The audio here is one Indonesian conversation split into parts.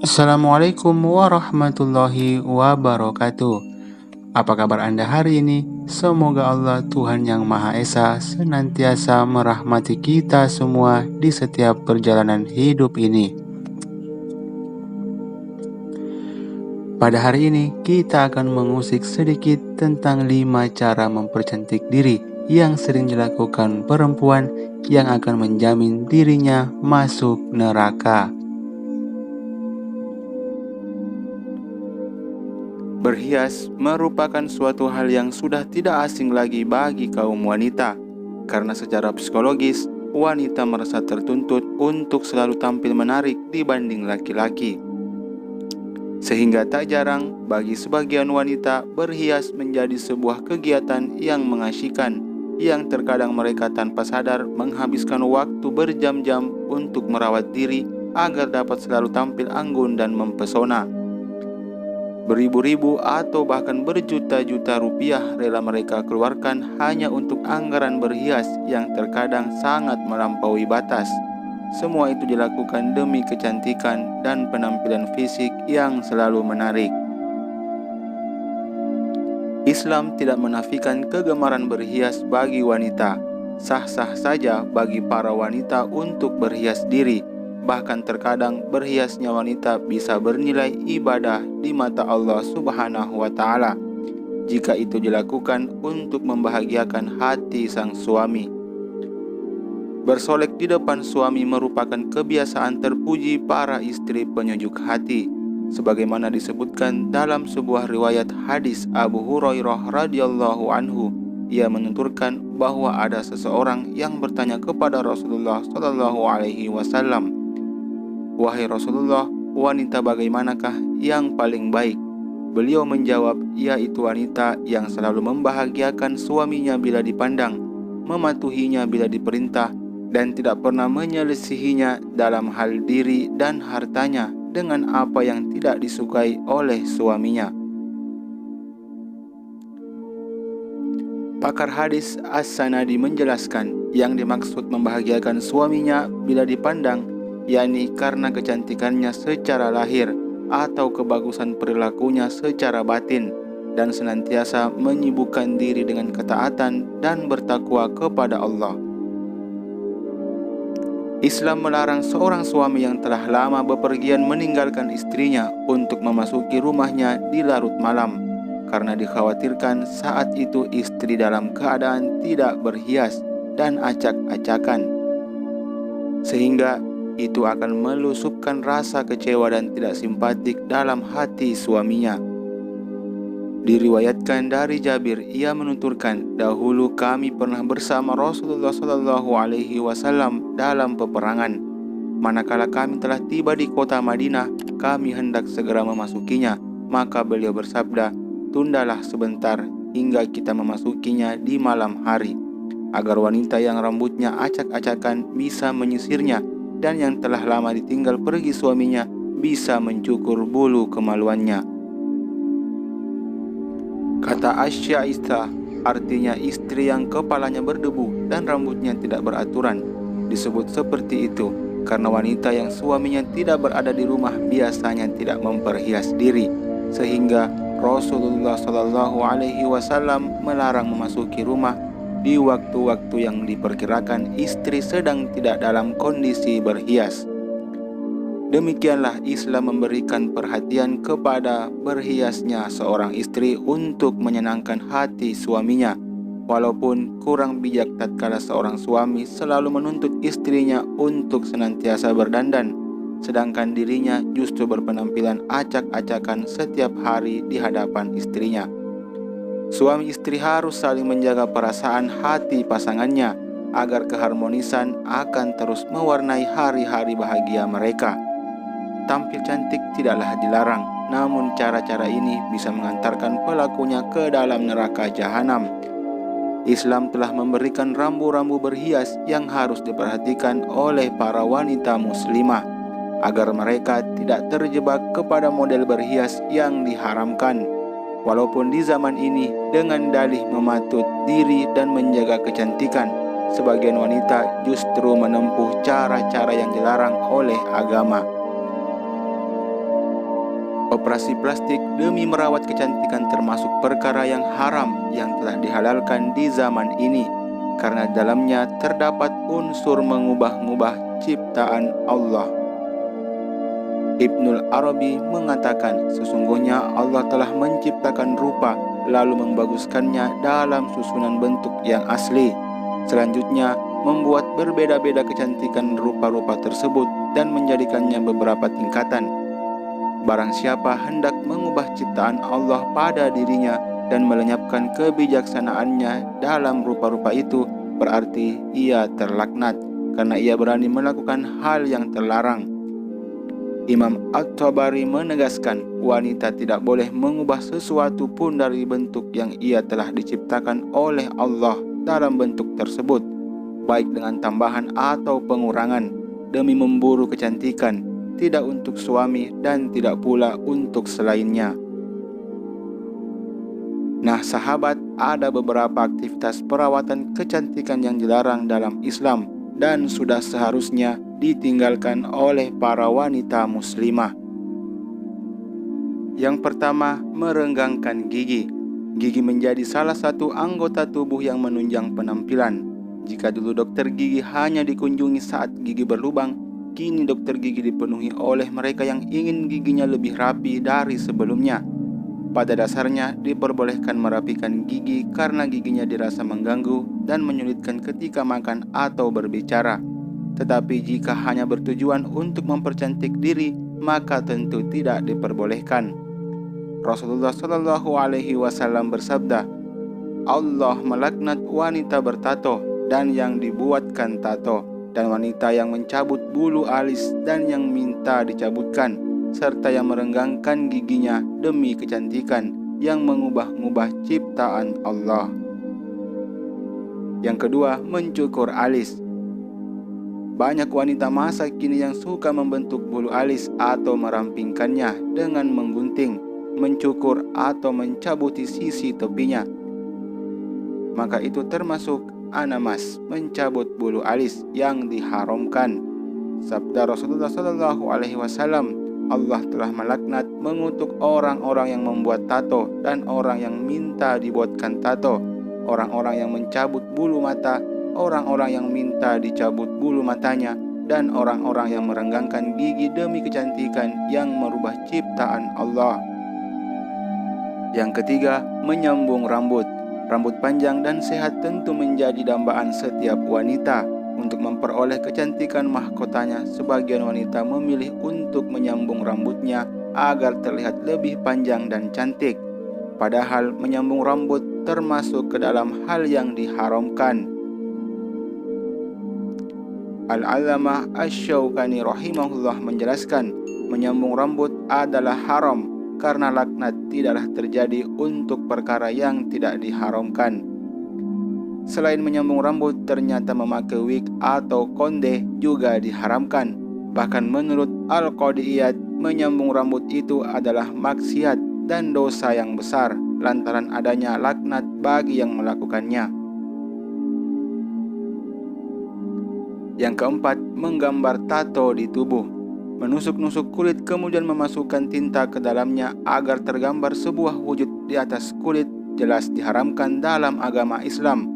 Assalamualaikum warahmatullahi wabarakatuh. Apa kabar Anda hari ini? Semoga Allah Tuhan Yang Maha Esa senantiasa merahmati kita semua di setiap perjalanan hidup ini. Pada hari ini kita akan mengusik sedikit tentang 5 cara mempercantik diri yang sering dilakukan perempuan yang akan menjamin dirinya masuk neraka. Berhias merupakan suatu hal yang sudah tidak asing lagi bagi kaum wanita, karena secara psikologis, wanita merasa tertuntut untuk selalu tampil menarik dibanding laki-laki. Sehingga tak jarang bagi sebagian wanita, berhias menjadi sebuah kegiatan yang mengasyikkan, yang terkadang mereka tanpa sadar menghabiskan waktu berjam-jam untuk merawat diri agar dapat selalu tampil anggun dan mempesona. Beribu-ribu atau bahkan berjuta-juta rupiah rela mereka keluarkan hanya untuk anggaran berhias yang terkadang sangat melampaui batas. Semua itu dilakukan demi kecantikan dan penampilan fisik yang selalu menarik. Islam tidak menafikan kegemaran berhias bagi wanita. Sah-sah saja bagi para wanita untuk berhias diri. Bahkan terkadang berhiasnya wanita bisa bernilai ibadah di mata Allah Subhanahu wa Ta'ala jika itu dilakukan untuk membahagiakan hati sang suami. Bersolek di depan suami merupakan kebiasaan terpuji para istri penyejuk hati, sebagaimana disebutkan dalam sebuah riwayat hadis Abu Hurairah radhiyallahu anhu. Ia menuturkan bahwa ada seseorang yang bertanya kepada Rasulullah sallallahu alaihi wasallam, "Wahai Rasulullah, wanita bagaimanakah yang paling baik?" Beliau menjawab, yaitu wanita yang selalu membahagiakan suaminya bila dipandang, mematuhinya bila diperintah, dan tidak pernah menyelisihinya dalam hal diri dan hartanya dengan apa yang tidak disukai oleh suaminya. Pakar hadis As-Sanadi menjelaskan yang dimaksud membahagiakan suaminya bila dipandang, yakni karena kecantikannya secara lahir atau kebagusan perilakunya secara batin, dan senantiasa menyibukkan diri dengan ketaatan dan bertakwa kepada Allah. Islam melarang seorang suami yang telah lama bepergian meninggalkan istrinya untuk memasuki rumahnya di larut malam, karena dikhawatirkan saat itu istri dalam keadaan tidak berhias dan acak-acakan, sehingga itu akan melusupkan rasa kecewa dan tidak simpatik dalam hati suaminya. Diriwayatkan dari Jabir, ia menuturkan, "Dahulu kami pernah bersama Rasulullah Shallallahu Alaihi Wasallam dalam peperangan. Manakala kami telah tiba di kota Madinah, kami hendak segera memasukinya. Maka beliau bersabda, 'Tundalah sebentar hingga kita memasukinya di malam hari, agar wanita yang rambutnya acak-acakan bisa menyisirnya, dan yang telah lama ditinggal pergi suaminya bisa mencukur bulu kemaluannya.'" Kata Asyaistah, artinya istri yang kepalanya berdebu dan rambutnya tidak beraturan. Disebut seperti itu karena wanita yang suaminya tidak berada di rumah biasanya tidak memperhias diri, sehingga Rasulullah Shallallahu Alaihi Wasallam melarang memasuki rumah di waktu-waktu yang diperkirakan istri sedang tidak dalam kondisi berhias. Demikianlah Islam memberikan perhatian kepada berhiasnya seorang istri untuk menyenangkan hati suaminya, walaupun kurang bijak tatkala seorang suami selalu menuntut istrinya untuk senantiasa berdandan, sedangkan dirinya justru berpenampilan acak-acakan setiap hari di hadapan istrinya. Suami istri harus saling menjaga perasaan hati pasangannya agar keharmonisan akan terus mewarnai hari-hari bahagia mereka. Tampil cantik tidaklah dilarang, namun cara-cara ini bisa mengantarkan pelakunya ke dalam neraka jahanam. Islam telah memberikan rambu-rambu berhias yang harus diperhatikan oleh para wanita muslimah, agar mereka tidak terjebak kepada model berhias yang diharamkan. Walaupun di zaman ini dengan dalih mematut diri dan menjaga kecantikan, sebagian wanita justru menempuh cara-cara yang dilarang oleh agama. Operasi plastik demi merawat kecantikan termasuk perkara yang haram yang telah dihalalkan di zaman ini, karena dalamnya terdapat unsur mengubah-ubah ciptaan Allah. Ibnul Arabi mengatakan, sesungguhnya Allah telah menciptakan rupa lalu membaguskannya dalam susunan bentuk yang asli. Selanjutnya, membuat berbeda-beda kecantikan rupa-rupa tersebut dan menjadikannya beberapa tingkatan. Barang siapa hendak mengubah ciptaan Allah pada dirinya dan melenyapkan kebijaksanaannya dalam rupa-rupa itu, berarti ia terlaknat, karena ia berani melakukan hal yang terlarang. Imam At-Tabari menegaskan, wanita tidak boleh mengubah sesuatu pun dari bentuk yang ia telah diciptakan oleh Allah dalam bentuk tersebut, baik dengan tambahan atau pengurangan, demi memburu kecantikan, tidak untuk suami dan tidak pula untuk selainnya. Nah sahabat, ada beberapa aktivitas perawatan kecantikan yang dilarang dalam Islam dan sudah seharusnya ditinggalkan oleh para wanita muslimah. Yang pertama, merenggangkan gigi. Gigi menjadi salah satu anggota tubuh yang menunjang penampilan. Jika dulu dokter gigi hanya dikunjungi saat gigi berlubang, kini dokter gigi dipenuhi oleh mereka yang ingin giginya lebih rapi dari sebelumnya. Pada dasarnya diperbolehkan merapikan gigi karena giginya dirasa mengganggu dan menyulitkan ketika makan atau berbicara. Tetapi jika hanya bertujuan untuk mempercantik diri, maka tentu tidak diperbolehkan. Rasulullah Shallallahu Alaihi Wasallam bersabda, Allah melaknat wanita bertato dan yang dibuatkan tato, dan wanita yang mencabut bulu alis dan yang minta dicabutkan, serta yang merenggangkan giginya demi kecantikan, yang mengubah-ubah ciptaan Allah. Yang kedua, mencukur alis. Banyak wanita masa kini yang suka membentuk bulu alis atau merampingkannya dengan menggunting, mencukur atau mencabuti sisi tepinya. Maka itu termasuk anamas, mencabut bulu alis yang diharamkan. Sabda Rasulullah Shallallahu Alaihi Wasallam, Allah telah melaknat, mengutuk orang-orang yang membuat tato dan orang yang minta dibuatkan tato, orang-orang yang mencabut bulu mata, orang-orang yang minta dicabut bulu matanya, dan orang-orang yang merenggangkan gigi demi kecantikan yang merubah ciptaan Allah. Yang ketiga, menyambung rambut. Rambut panjang dan sehat tentu menjadi dambaan setiap wanita. Untuk memperoleh kecantikan mahkotanya, sebagian wanita memilih untuk menyambung rambutnya agar terlihat lebih panjang dan cantik. Padahal menyambung rambut termasuk ke dalam hal yang diharamkan. Al-Allamah Asy-Syaukani rahimahullah menjelaskan, menyambung rambut adalah haram karena laknat tidaklah terjadi untuk perkara yang tidak diharamkan. Selain menyambung rambut, ternyata memakai wig atau konde juga diharamkan. Bahkan menurut Al-Qadiyat, menyambung rambut itu adalah maksiat dan dosa yang besar lantaran adanya laknat bagi yang melakukannya. Yang keempat, menggambar tato di tubuh. Menusuk-nusuk kulit kemudian memasukkan tinta ke dalamnya agar tergambar sebuah wujud di atas kulit jelas diharamkan dalam agama Islam.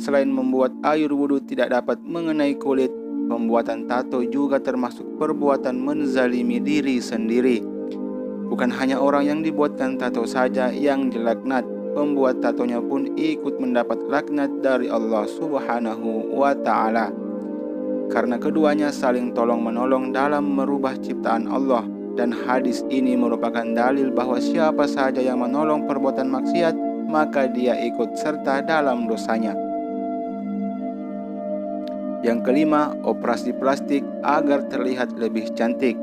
Selain membuat air wudhu tidak dapat mengenai kulit, pembuatan tato juga termasuk perbuatan menzalimi diri sendiri. Bukan hanya orang yang dibuatkan tato saja yang dilaknat, pembuat tatonya pun ikut mendapat laknat dari Allah Subhanahu wa Ta'ala. Karena keduanya saling tolong-menolong dalam merubah ciptaan Allah, dan hadis ini merupakan dalil bahwa siapa saja yang menolong perbuatan maksiat, maka dia ikut serta dalam dosanya. Yang kelima, operasi plastik agar terlihat lebih cantik.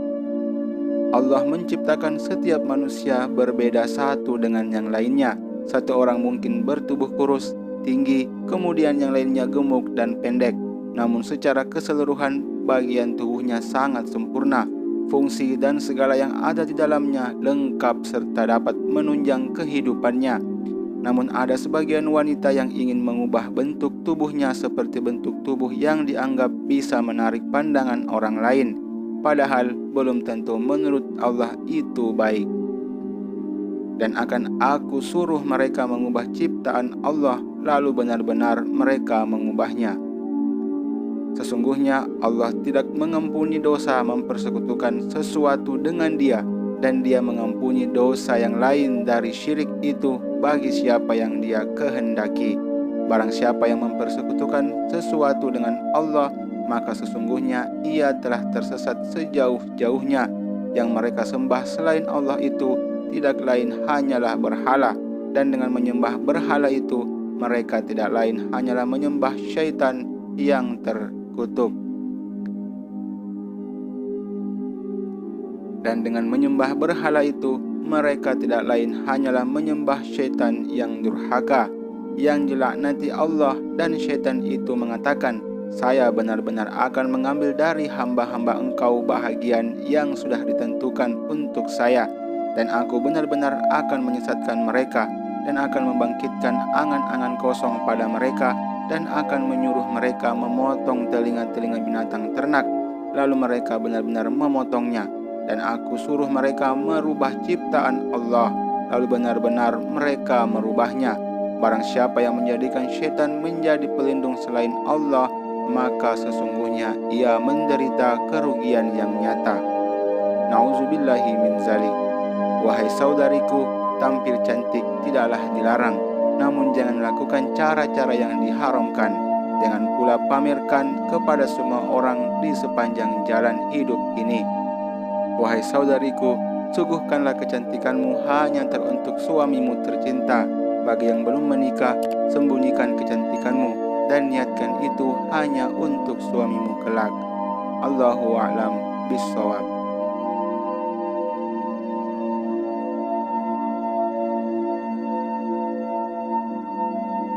Allah menciptakan setiap manusia berbeda satu dengan yang lainnya. Satu orang mungkin bertubuh kurus, tinggi, kemudian yang lainnya gemuk dan pendek. Namun secara keseluruhan bagian tubuhnya sangat sempurna, fungsi dan segala yang ada di dalamnya lengkap serta dapat menunjang kehidupannya. Namun ada sebagian wanita yang ingin mengubah bentuk tubuhnya seperti bentuk tubuh yang dianggap bisa menarik pandangan orang lain, padahal belum tentu menurut Allah itu baik. Dan akan aku suruh mereka mengubah ciptaan Allah, lalu benar-benar mereka mengubahnya. Sesungguhnya Allah tidak mengampuni dosa mempersekutukan sesuatu dengan Dia, dan Dia mengampuni dosa yang lain dari syirik itu bagi siapa yang Dia kehendaki. Barang siapa yang mempersekutukan sesuatu dengan Allah, maka sesungguhnya ia telah tersesat sejauh-jauhnya. Yang mereka sembah selain Allah itu tidak lain hanyalah berhala, dan dengan menyembah berhala itu mereka tidak lain hanyalah menyembah syaitan yang terkutuk. Dan dengan menyembah berhala itu mereka tidak lain hanyalah menyembah syaitan yang durhaka, yang dilaknati Allah. Dan syaitan itu mengatakan, saya benar-benar akan mengambil dari hamba-hamba engkau bahagian yang sudah ditentukan untuk saya, dan aku benar-benar akan menyesatkan mereka, dan akan membangkitkan angan-angan kosong pada mereka, dan akan menyuruh mereka memotong telinga-telinga binatang ternak, lalu mereka benar-benar memotongnya. Dan aku suruh mereka merubah ciptaan Allah, lalu benar-benar mereka merubahnya. Barang siapa yang menjadikan syaitan menjadi pelindung selain Allah, maka sesungguhnya ia menderita kerugian yang nyata. Nauzubillahi min zalik. Wahai saudariku, tampil cantik tidaklah dilarang, namun jangan lakukan cara-cara yang diharamkan. Jangan pula pamerkan kepada semua orang di sepanjang jalan hidup ini. Wahai saudariku, suguhkanlah kecantikanmu hanya teruntuk suamimu tercinta. Bagi yang belum menikah, sembunyikan kecantikanmu dan niatkan itu hanya untuk suamimu kelak. Allahu a'lam bishawab.